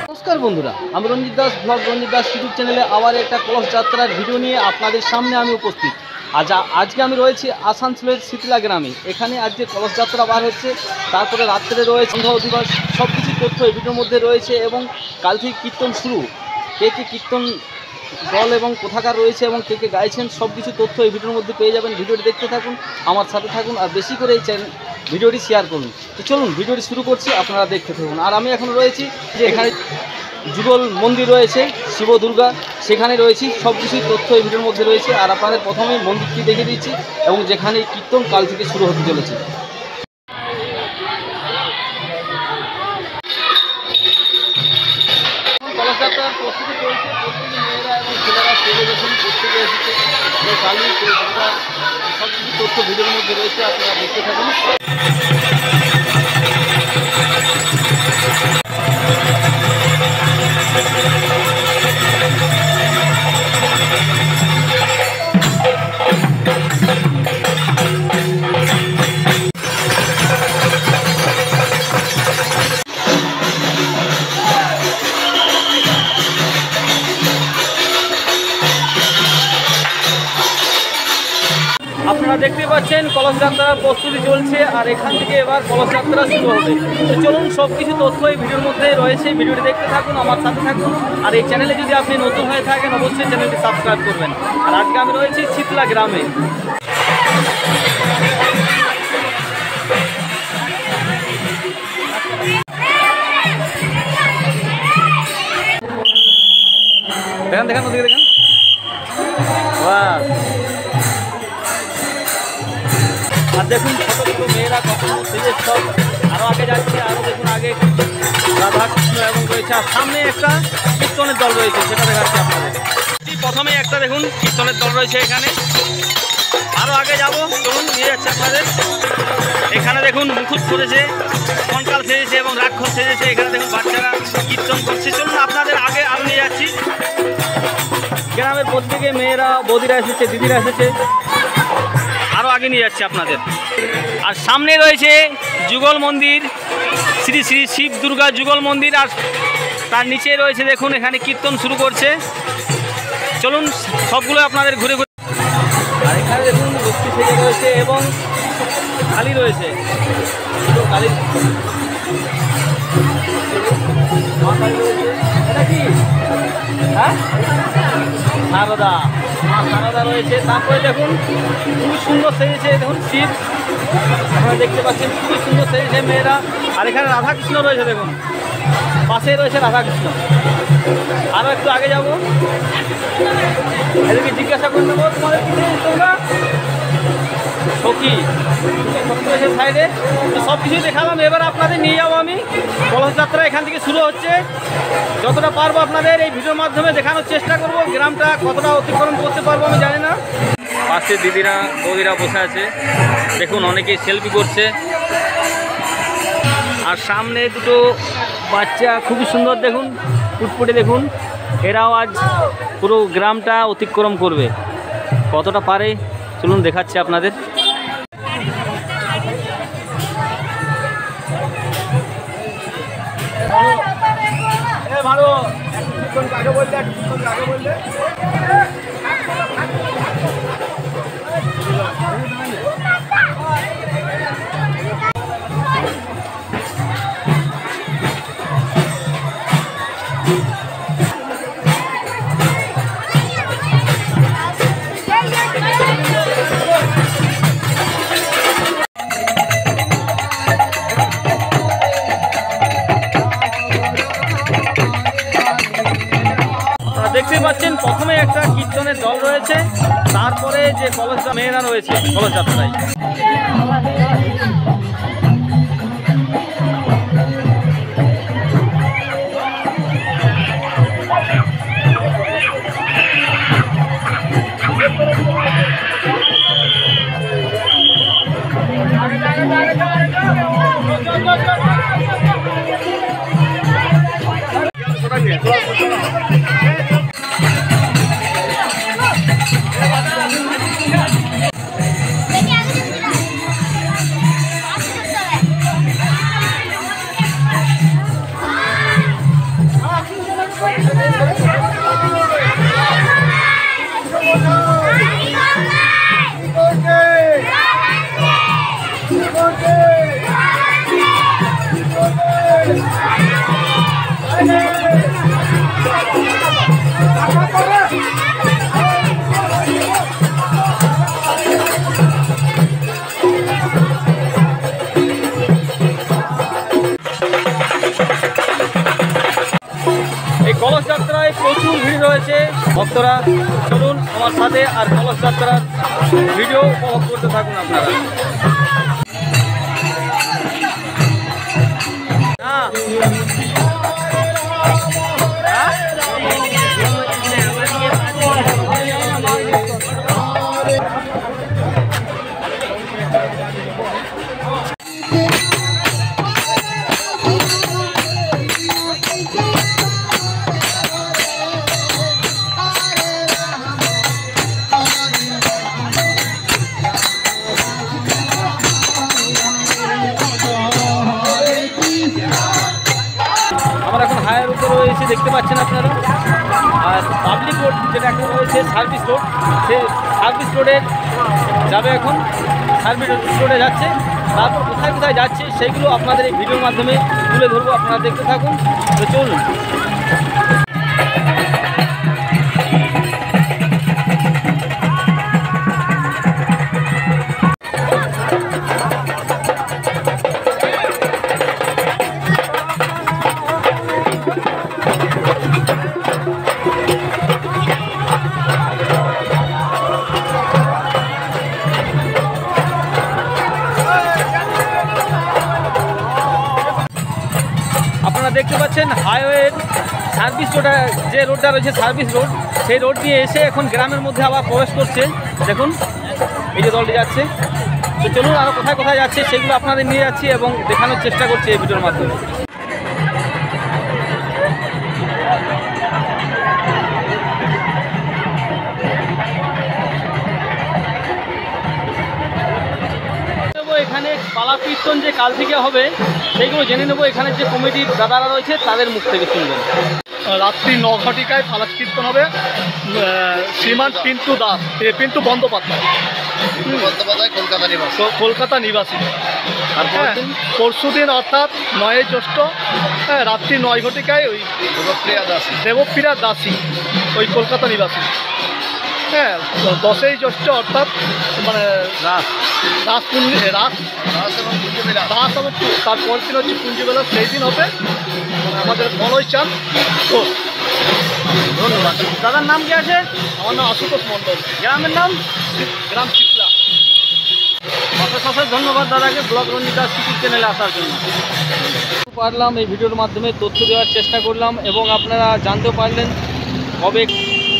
নমস্কার বন্ধুরা, আমি রঞ্জিত দাস ব্লগ রঞ্জিত দাস ইউটিউব চ্যানেলে আবার একটা কলস যাত্রার ভিডিও নিয়ে আপনাদের সামনে আমি উপস্থিত। আজকে আমি রয়েছি আসানসোলের শীতলা গ্রামে। এখানে আজকে কলস যাত্রা বার হচ্ছে, তারপরে রাত্রে রয়েছে সন্ধ্যা অধিবাস, সব কিছু তথ্য এই ভিডিওর মধ্যে রয়েছে। এবং কাল থেকে কীর্তন শুরু, কে কে কীর্তন দল এবং কোথাকার রয়েছে এবং কে কে গাইছেন, সব কিছু তথ্য এই ভিডিওর মধ্যে পেয়ে যাবেন। ভিডিওটি দেখতে থাকুন, আমার সাথে থাকুন, আর বেশি করে এই ভিডিওটি শেয়ার করুন। তো চলুন ভিডিওটি শুরু করছি, আপনারা দেখতে থাকুন। আর আমি এখন রয়েছি যে এখানে যুগল মন্দির রয়েছে, শিব দুর্গা, সেখানে রয়েছি। সব কিছুই তথ্য এই ভিডিওর মধ্যে রয়েছে। আর আপনাদের প্রথমেই মন্দিরটি দেখিয়ে দিচ্ছি এবং যেখানে কীর্তন কাল থেকে শুরু হতে চলেছে। কলসযাত্রার প্রস্তুতি চলছে, প্রত্যেকে মেয়েরা এবং ছেলেরা সেরে গেছেন, প্রত্যেকে এসেছে। কালী সব কিছু তথ্য ভিডিওর মধ্যে রয়েছে, আপনারা দেখতে থাকুন। আপনারা দেখতে পাচ্ছেন কলস যাত্রার প্রস্তুতি চলছে, আর এখান থেকে এবার কলস যাত্রা শুরু হবে। তো চলুন, সব কিছু তথ্য এই ভিডিওর মধ্যে রয়েছে, ভিডিওটি দেখতে থাকুন, আমার সাথে থাকুন। আর এই চ্যানেলে যদি আপনি নতুন হয়ে থাকেন, অবশ্যই চ্যানেলটি সাবস্ক্রাইব করবেন। আর আজকে আমি রয়েছি শীতলা গ্রামে। দেখেন ওদিকে দেখেন, বাহ। আর দেখুন ছোটো ছোটো মেয়েরা কখনো সেজে সব আরও আগে যাচ্ছে। আরও দেখুন আগে রাধা কৃষ্ণ এবং রয়েছে, আর সামনে একটা কীর্তনের দল রয়েছে, সেটা দেখাচ্ছি আপনাদের। প্রথমে একটা দেখুন কীর্তনের দল রয়েছে এখানে, আরও আগে যাব, চলুন নিয়ে যাচ্ছে আপনাদের। এখানে দেখুন মুখুট করেছে, কঙ্কাল সেজেছে এবং রাক্ষস সেজেছে। এখানে দেখুন বাচ্চারা কীর্তন করছে, চলুন আপনাদের আগে আরও নিয়ে যাচ্ছি। গ্রামের প্রত্যেকে মেয়েরা, বৌদিরা এসেছে, দিদিরা এসেছে, আরও আগে নিয়ে যাচ্ছে আপনাদের। আর সামনে রয়েছে যুগল মন্দির, শ্রী শ্রী শিব দুর্গা যুগল মন্দির। আর তার নিচে রয়েছে দেখুন এখানে কীর্তন শুরু করছে। চলুন সবগুলো আপনাদের ঘুরে ঘুরে। আর এখানে দেখুন লক্ষ্মী সেজে রয়েছে এবং কালী রয়েছে, কালী এটা কি, হ্যাঁ সারদা, সারদা রয়েছে। তারপরে দেখুন খুবই সুন্দর সেজেছে, দেখুন শিব, আপনারা দেখতে পাচ্ছেন খুবই সুন্দর সেজেছে মেয়েরা। আর এখানে রাধাকৃষ্ণ রয়েছে, দেখুন পাশে রয়েছে রাধাকৃষ্ণ। আরও একটু আগে যাব, এদেরকে জিজ্ঞাসা করে নেবো তোমাদের কি তোমরা সখী রয়েছে সাইডে। তো সব কিছুই দেখালাম, এবার আপনাদের নিয়ে যাবো আমি। কলস যাত্রা এখান থেকে শুরু হচ্ছে, যতটা পারবো আপনাদের এই ভিডিওর মাধ্যমে দেখানোর চেষ্টা করব। গ্রামটা কতটা অতিক্রম করতে পারবো আমি জানি না। পাশে দিদিরা বৌদিরা বসে আছে, দেখুন অনেকেই সেলফি করছে। আর সামনে দুটো বাচ্চা খুবই সুন্দর, দেখুন ফুটফুটে, দেখুন এরাও আজ পুরো গ্রামটা অতিক্রম করবে। কতটা পারে চলুন দেখাচ্ছি আপনাদের। ভালো বললে দেখতে পাচ্ছেন প্রথমে একটা কীর্তনের দল রয়েছে, তারপরে যে কলস মেয়েরা রয়েছে কলস যাত্রায়। এই কলস যাত্রায় প্রচুর ভিড় রয়েছে ভক্তরা। চলুন আমার সাথে আর কলস যাত্রার ভিডিও উপভোগ করতে থাকুন আপনারা। আমরা এখন হাইওয়ের উপরে রয়েছে, দেখতে পাচ্ছেন আপনারা। আর পাবলিক রোড যেটা এখন রয়েছে সার্ভিস রোড, সে সার্ভিস রোডে যাবে, এখন সার্ভিস রোডে যাচ্ছে। তারপর কোথায় কোথায় যাচ্ছে সেইগুলো আপনাদের এই ভিডিওর মাধ্যমে তুলে ধরবো, আপনারা দেখতে থাকুন। তো চলুন। আপনারা দেখতে পাচ্ছেন হাইওয়ের সার্ভিস রোড, যে রোডটা রয়েছে সার্ভিস রোড, সেই রোড দিয়ে এসে এখন গ্রামের মধ্যে আবার প্রবেশ করছে। দেখুন এই যে দলটি যাচ্ছে। তো চলুন আরও কোথায় কোথায় যাচ্ছে সেগুলো আপনাদের নিয়ে যাচ্ছি এবং দেখানোর চেষ্টা করছি এই ভিডিওর মাধ্যমে। এখানে পালা কীর্তন যে কাল থেকে হবে সেইগুলো জেনে নেবো। এখানে যে কমিটির দাদারা রয়েছে তাদের মুখ থেকে শুনবেন। রাত্রি 9 ঘটিকায় পালা কীর্তন হবে। শ্রীমান পিন্টু বন্দ্যোপাধ্যায় কলকাতা নিবাসী। আর পরশু দিন অর্থাৎ 9 জ্যৈষ্ঠ রাত্রি 9 ঘটিকায় ওই দেবপ্রিয়া দাসী ওই কলকাতা নিবাসী। হ্যাঁ, 10 জ্যৈষ্ঠ অর্থাৎ মানে রাস এবং তারপর দিন হচ্ছে পুঞ্জিবেলা, সেই দিন হবে আমাদের মলয় চাঁদ ঘোষ। ধন্যবাদ। দাদার নাম কি আছে? আমার নাম আশুতোষ মণ্ডল। গ্রামের নাম? গ্রাম চিতলা। অশেষ ধন্যবাদ দাদাকে ব্লগ রঞ্জিত দাস ইউটিউব চ্যানেলে আসার জন্য। পারলাম এই ভিডিওর মাধ্যমে তথ্য দেওয়ার চেষ্টা করলাম এবং আপনারা জানতে পারলেন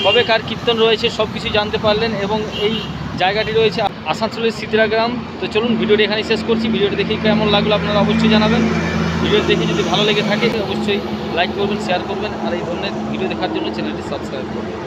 কবে কার কীর্তন রয়েছে, সব কিছু জানতে পারলেন। এবং এই জায়গাটি রয়েছে আসানসোলের সিতলা গ্রাম। তো চলুন ভিডিওটি এখানেই শেষ করছি। ভিডিওটি দেখে কেমন লাগলো আপনারা অবশ্যই জানাবেন। ভিডিওটি দেখে যদি ভালো লেগে থাকে অবশ্যই লাইক করবেন, শেয়ার করবেন, আর এই ধরনের ভিডিও দেখার জন্য চ্যানেলটি সাবস্ক্রাইব করবেন।